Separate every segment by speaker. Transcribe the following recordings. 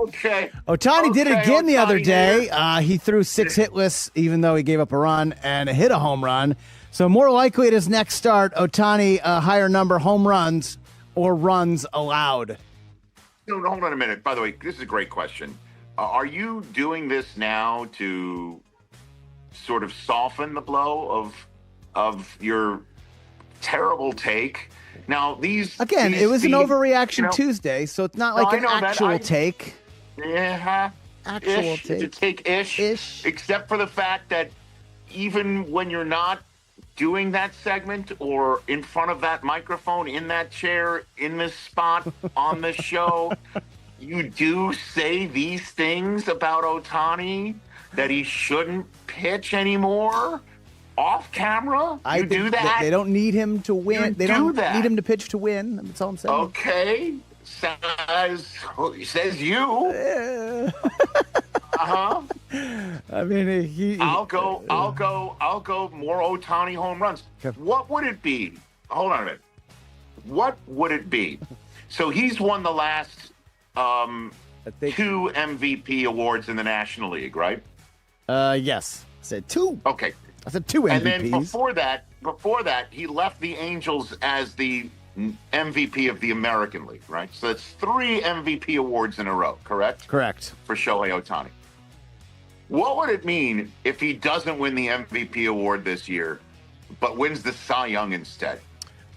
Speaker 1: Okay.
Speaker 2: Ohtani did it again the other day. He threw 6 hitless, even though he gave up a run, and hit a home run. So more likely at his next start, Ohtani higher number home runs or runs allowed.
Speaker 1: No, hold on a minute. By the way, this is a great question. Are you doing this now to sort of soften the blow of your terrible take? Now,
Speaker 2: it was an overreaction Tuesday, so it's not like an actual take.
Speaker 1: Yeah,
Speaker 2: actual take.
Speaker 1: It's a take-ish, except for the fact that even when you're not doing that segment or in front of that microphone, in that chair, in this spot, on this show, you do say these things about Ohtani, that he shouldn't pitch anymore off camera. You do that?
Speaker 2: They don't need him to win. They don't need him to pitch to win. That's all I'm saying.
Speaker 1: Okay. Says you. Uh-huh.
Speaker 2: I mean,
Speaker 1: I'll go more Ohtani home runs.
Speaker 2: Okay.
Speaker 1: What would it be? Hold on a minute. What would it be? So he's won the last 2 MVP awards in the National League, right?
Speaker 2: Yes. I said 2.
Speaker 1: Okay.
Speaker 2: I said 2 MVPs.
Speaker 1: And then before that, he left the Angels as the MVP of the American League, right? So that's 3 MVP awards in a row, correct?
Speaker 2: Correct.
Speaker 1: For Shohei Ohtani. What would it mean if he doesn't win the MVP award this year, but wins the Cy Young instead?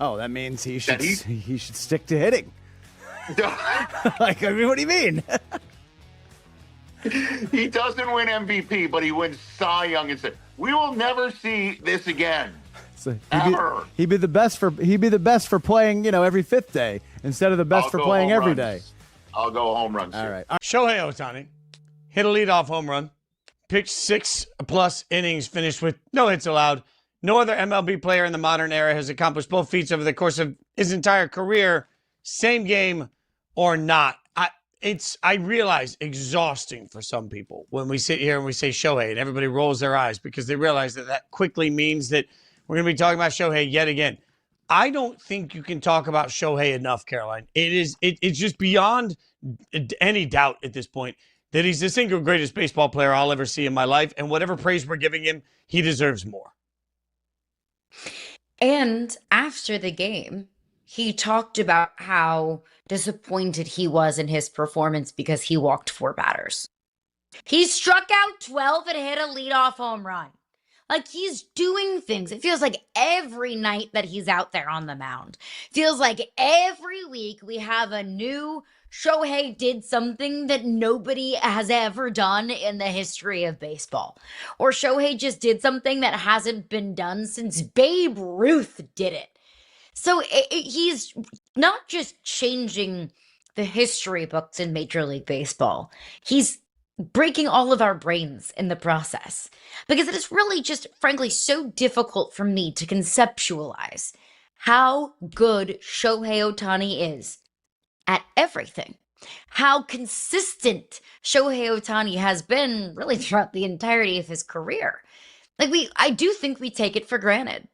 Speaker 2: Oh, that means he should stick to hitting. Like, I mean, what do you mean?
Speaker 1: He doesn't win MVP, but he wins Cy Young instead. We will never see this again.
Speaker 2: So
Speaker 1: ever.
Speaker 2: He'd be the best for playing, every 5th day instead of the best for playing every day.
Speaker 1: I'll go home runs.
Speaker 2: All right.
Speaker 3: Shohei Ohtani hit a leadoff home run, pitched 6+ innings, finished with no hits allowed. No other MLB player in the modern era has accomplished both feats over the course of his entire career, same game or not. I realize exhausting for some people when we sit here and we say Shohei and everybody rolls their eyes because they realize that quickly means that we're going to be talking about Shohei yet again. I don't think you can talk about Shohei enough, Caroline. It's just beyond any doubt at this point that he's the single greatest baseball player I'll ever see in my life. And whatever praise we're giving him, he deserves more.
Speaker 4: And after the game, he talked about how disappointed he was in his performance because he walked 4 batters. He struck out 12 and hit a leadoff home run. Like, he's doing things. It feels like every night that he's out there on the mound. Feels like every week we have a new Shohei did something that nobody has ever done in the history of baseball. Or Shohei just did something that hasn't been done since Babe Ruth did it. So he's not just changing the history books in Major League Baseball. He's breaking all of our brains in the process. Because it is really just, frankly, so difficult for me to conceptualize how good Shohei Ohtani is at everything. How consistent Shohei Ohtani has been really throughout the entirety of his career. I do think we take it for granted.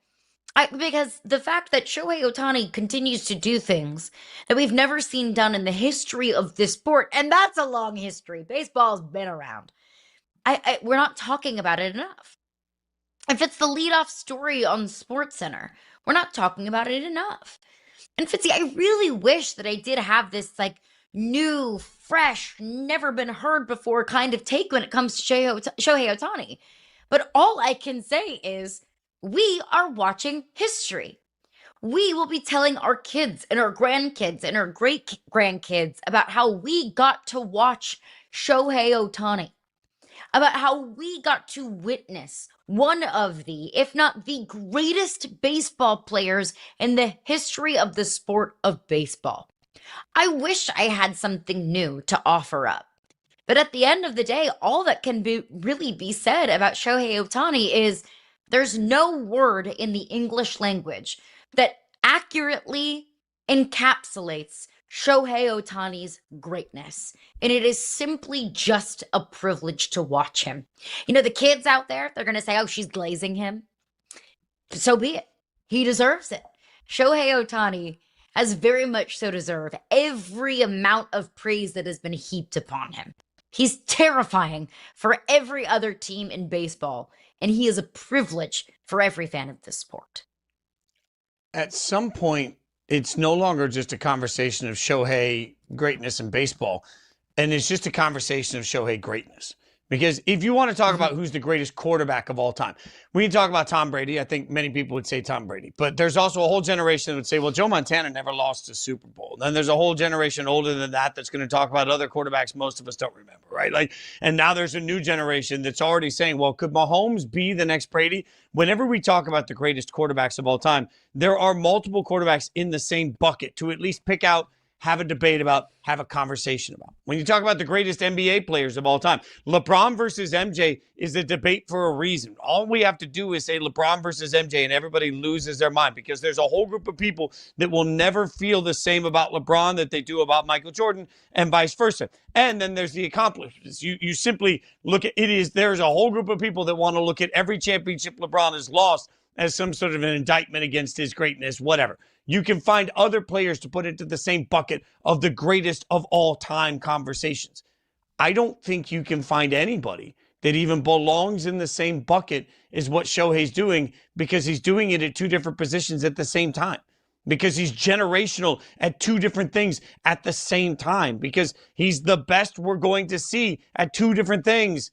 Speaker 4: Because the fact that Shohei Ohtani continues to do things that we've never seen done in the history of this sport, and that's a long history. Baseball's been around. We're not talking about it enough. If it's the leadoff story on SportsCenter, we're not talking about it enough. And Fitzy, I really wish that I did have this new, fresh, never been heard before kind of take when it comes to Shohei Ohtani. But all I can say is, we are watching history. We will be telling our kids and our grandkids and our great-grandkids about how we got to watch Shohei Ohtani, about how we got to witness one of the, if not the greatest baseball players in the history of the sport of baseball. I wish I had something new to offer up. But at the end of the day, all that can really be said about Shohei Ohtani is there's no word in the English language that accurately encapsulates Shohei Ohtani's greatness. And it is simply just a privilege to watch him. The kids out there, they're going to say, oh, she's glazing him. So be it. He deserves it. Shohei Ohtani has very much so deserved every amount of praise that has been heaped upon him. He's terrifying for every other team in baseball, and he is a privilege for every fan of this sport.
Speaker 3: At some point, it's no longer just a conversation of Shohei greatness in baseball, and it's just a conversation of Shohei greatness. Because if you want to talk about who's the greatest quarterback of all time, we can talk about Tom Brady. I think many people would say Tom Brady. But there's also a whole generation that would say, well, Joe Montana never lost a Super Bowl. Then there's a whole generation older than that that's going to talk about other quarterbacks most of us don't remember, right? Like, and now there's a new generation that's already saying, well, could Mahomes be the next Brady? Whenever we talk about the greatest quarterbacks of all time, there are multiple quarterbacks in the same bucket to at least pick out, have a debate about, have a conversation about. When you talk about the greatest NBA players of all time, LeBron versus MJ is a debate for a reason. All we have to do is say LeBron versus MJ and everybody loses their mind, because there's a whole group of people that will never feel the same about LeBron that they do about Michael Jordan, and vice versa. And then there's the accomplishments. You simply look at there's a whole group of people that want to look at every championship LeBron has lost as some sort of an indictment against his greatness, whatever. You can find other players to put into the same bucket of the greatest of all time conversations. I don't think you can find anybody that even belongs in the same bucket as what Shohei's doing, because he's doing it at two different positions at the same time, because he's generational at two different things at the same time, because he's the best we're going to see at two different things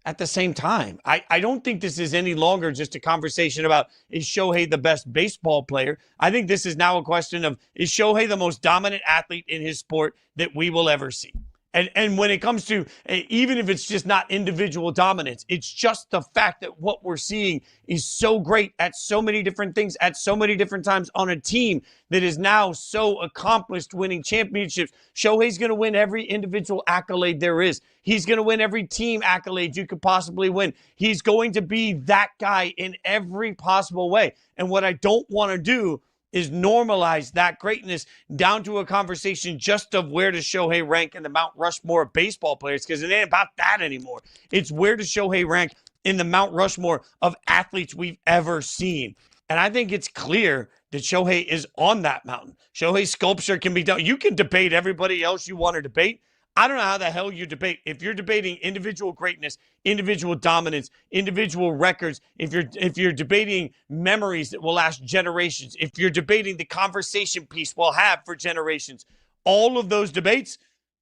Speaker 3: at the same time. I don't think this is any longer just a conversation about, is Shohei the best baseball player? I think this is now a question of, is Shohei the most dominant athlete in his sport that we will ever see? And when it comes to, even if it's just not individual dominance, it's just the fact that what we're seeing is so great at so many different things at so many different times on a team that is now so accomplished, winning championships. Shohei's going to win every individual accolade there is. He's going to win every team accolade you could possibly win. He's going to be that guy in every possible way. And what I don't want to do is normalize that greatness down to a conversation just of where does Shohei rank in the Mount Rushmore of baseball players, because it ain't about that anymore. It's where does Shohei rank in the Mount Rushmore of athletes we've ever seen. And I think it's clear that Shohei is on that mountain. Shohei's sculpture can be done. You can debate everybody else you want to debate. I don't know how the hell you debate. If you're debating individual greatness, individual dominance, individual records, if you're debating memories that will last generations, if you're debating the conversation piece we'll have for generations, all of those debates,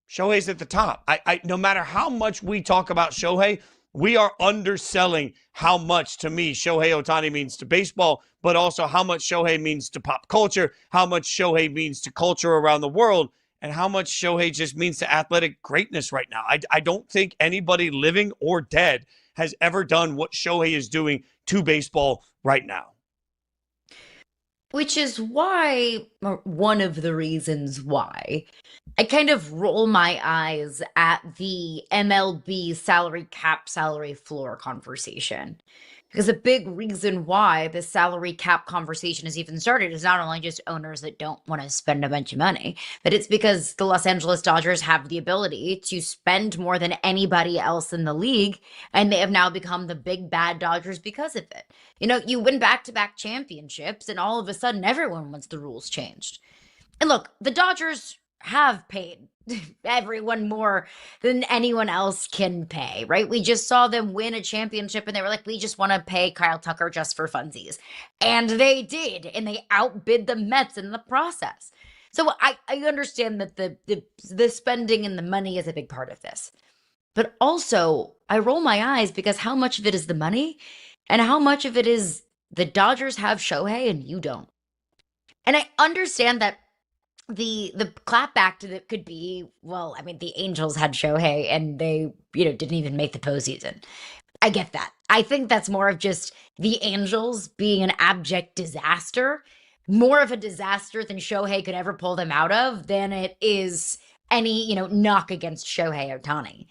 Speaker 3: Shohei's at the top. No matter how much we talk about Shohei, we are underselling how much, to me, Shohei Ohtani means to baseball, but also how much Shohei means to pop culture, how much Shohei means to culture around the world, and how much Shohei just means to athletic greatness right now. I don't think anybody living or dead has ever done what Shohei is doing to baseball right now.
Speaker 4: Which is why, or one of the reasons why, I kind of roll my eyes at the MLB salary cap, salary floor conversation. Because a big reason why the salary cap conversation has even started is not only just owners that don't want to spend a bunch of money, but it's because the Los Angeles Dodgers have the ability to spend more than anybody else in the league, and they have now become the big bad Dodgers because of it. You know, you win back-to-back championships, and all of a sudden everyone wants the rules changed. And look, the Dodgers have paid everyone more than anyone else can pay, right? We just saw them win a championship and they were like, we just want to pay Kyle Tucker just for funsies. And they did, and they outbid the Mets in the process. So I understand that the spending and the money is a big part of this. But also, I roll my eyes because how much of it is the money and how much of it is the Dodgers have Shohei and you don't. And I understand that the clapback to that could be, well, I mean, the Angels had Shohei and they, didn't even make the postseason. I get that. I think that's more of just the Angels being an abject disaster, more of a disaster than Shohei could ever pull them out of than it is any, knock against Shohei Ohtani.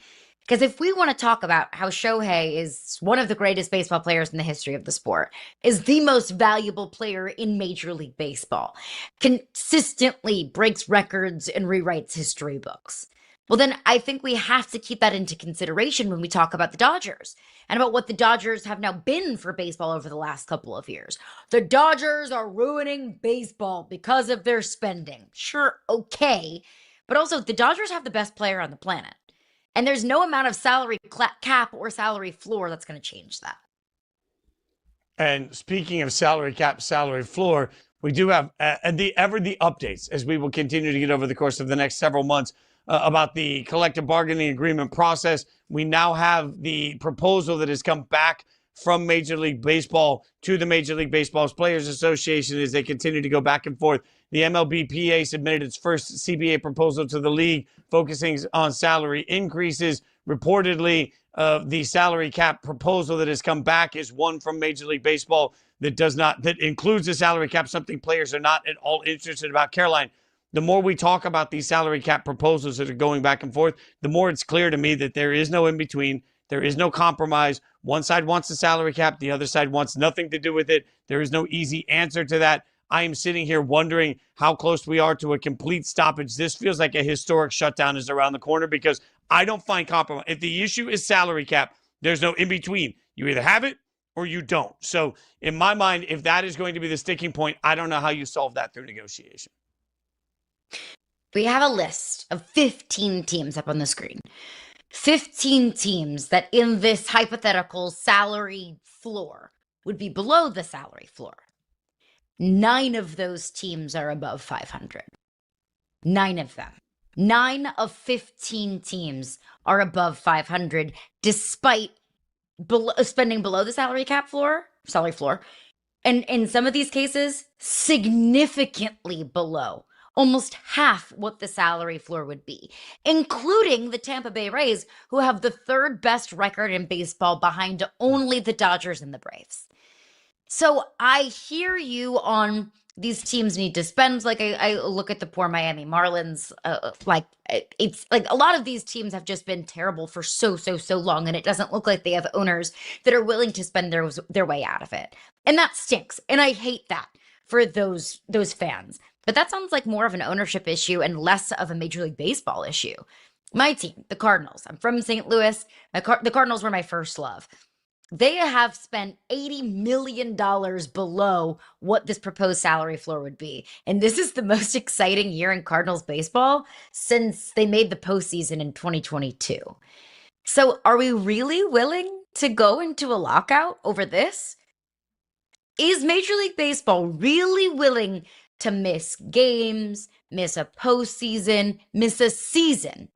Speaker 4: Because if we want to talk about how Shohei is one of the greatest baseball players in the history of the sport, is the most valuable player in Major League Baseball, consistently breaks records and rewrites history books, Well, then I think we have to keep that into consideration when we talk about the Dodgers and about what the Dodgers have now been for baseball over the last couple of years. The Dodgers are ruining baseball because of their spending. Sure, okay. But also, the Dodgers have the best player on the planet. And there's no amount of salary cap or salary floor that's going to change that.
Speaker 3: And speaking of salary cap, salary floor, we do have the updates as we will continue to get over the course of the next several months about the collective bargaining agreement process. We now have the proposal that has come back from Major League Baseball to the Major League Baseball's Players Association as they continue to go back and forth. The MLBPA submitted its first CBA proposal to the league, focusing on salary increases. Reportedly, the salary cap proposal that has come back is one from Major League Baseball that includes the salary cap, something players are not at all interested about. Caroline, the more we talk about these salary cap proposals that are going back and forth, the more it's clear to me that there is no in between. There is no compromise. One side wants the salary cap. The other side wants nothing to do with it. There is no easy answer to that. I am sitting here wondering how close we are to a complete stoppage. This feels like a historic shutdown is around the corner because I don't find compromise. If the issue is salary cap, there's no in between. You either have it or you don't. So in my mind, if that is going to be the sticking point, I don't know how you solve that through negotiation.
Speaker 4: We have a list of 15 teams up on the screen. 15 teams that in this hypothetical salary floor would be below the salary floor. 9 of those teams are above 500. 9 of them. 9 of 15 teams are above 500 despite spending below the salary floor. And in some of these cases, significantly below. Almost half what the salary floor would be, including the Tampa Bay Rays, who have the 3rd best record in baseball behind only the Dodgers and the Braves. So I hear you on these teams need to spend. Like I look at the poor Miami Marlins, it's like a lot of these teams have just been terrible for so long, and it doesn't look like they have owners that are willing to spend their way out of it. And that stinks. And I hate that for those fans. But that sounds like more of an ownership issue and less of a Major League Baseball issue. My team, the Cardinals. I'm from St. Louis. The Cardinals were my first love. They have spent $80 million below what this proposed salary floor would be. And this is the most exciting year in Cardinals baseball since they made the postseason in 2022. So are we really willing to go into a lockout over this? Is Major League Baseball really willing to miss games, miss a postseason, miss a season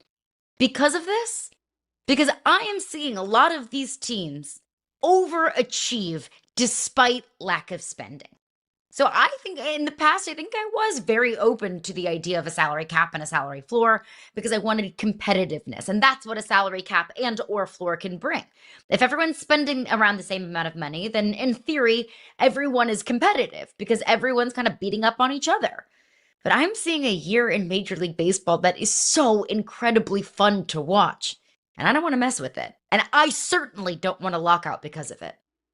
Speaker 4: because of this? Because I am seeing a lot of these teams overachieve despite lack of spending. So I think in the past, I was very open to the idea of a salary cap and a salary floor because I wanted competitiveness. And that's what a salary cap and or floor can bring. If everyone's spending around the same amount of money, then in theory, everyone is competitive because everyone's kind of beating up on each other. But I'm seeing a year in Major League Baseball that is so incredibly fun to watch. And I don't want to mess with it. And I certainly don't want to lock out because of it.